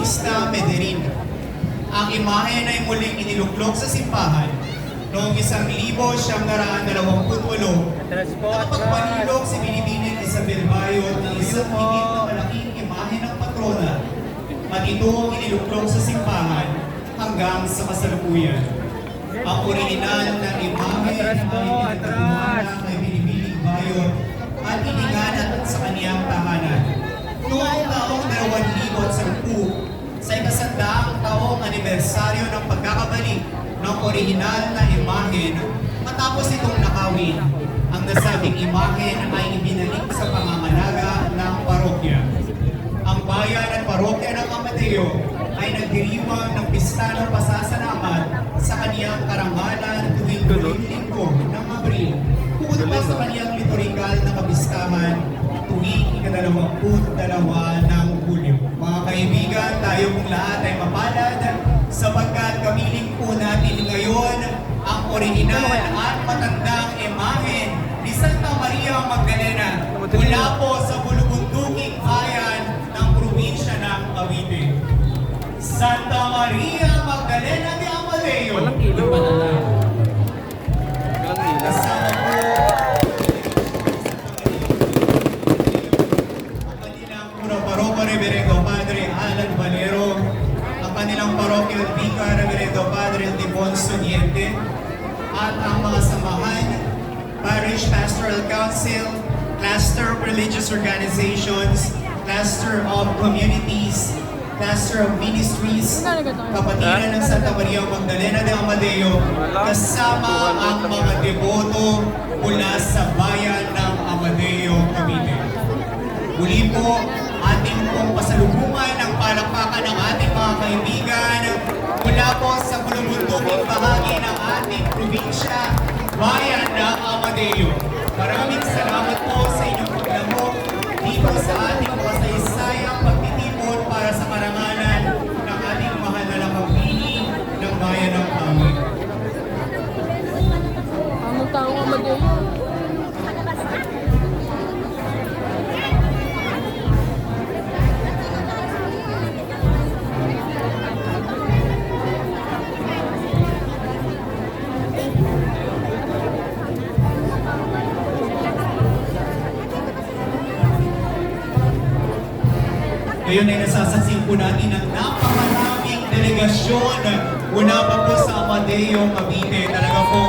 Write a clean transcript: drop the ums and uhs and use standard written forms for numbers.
Bautista Mederin. Ang imahe ay muling iniluklok sa simbahan noong 1928. Nakapagpanilok si Binibining Isabel Bayot ng isang higit na malaking imahe ng patrona at ito ang iniluklok sa simbahan hanggang sa kasalukuyan. Ang orihinal na imahe ay pinagtatuhan kay Binibining Bayot at ininganat sa kaniyang tahanan. Noong taong 2010, sa ikasandaang taong anibersaryo ng pagkakabalik ng orihinal na imahen, matapos itong nakawin, ang nasabing imahen ay ibinalik sa pangangalaga ng parokya. Ang bayan at parokya ng Amadeo ay nagdiriwang ng pista ng pasasalamat sa kaniyang karangalan tuwing huling linggo ng Abril, bukod pa sa kaniyang liturikal na kapistahan tuwing ika-22 ng Hulyo. Mga kaibigan, tayo kong lahat ay mapalad sapagkat kamiling po natin ngayon ang orihinal at matandang imahen ni Santa Maria Magdalena mula po sa bulubunduking bayan ng probinsya ng Cavite. Santa Maria Magdalena de Amadeo. Walang ilaw. Kasama po ang kanilang Puro-Paroko Reverendo Padre Alan Valero, ang kanilang Parochial Vicar Reverendo Padre Defonso Niente, at ang mga samahan, Parish Pastoral Council, Cluster of Religious Organizations, Cluster of Communities, Cluster of Ministries, Kapatiran ng Santa Maria Magdalena de Amadeo, kasama ang mga deboto mula sa bayan ng Amadeo, Cavite. Muli po, ating pong pasalubungan ng palakpakan ng ating mga kaibigan mula po sa bulubunduking bahagi ng ating probinsya, bayan ng Amadeo. Maraming salamat po sa inyong paglahok dito sa ating masaysayang pagtitipon para sa karangalan ng ating mahal na lakapili ng bayan ng Amadeo. Ang tao Amadeo. Ngayon ay nasasaksihan po natin ang napakaraming delegasyon mula pa po sa Amadeo, Cavite. Talaga po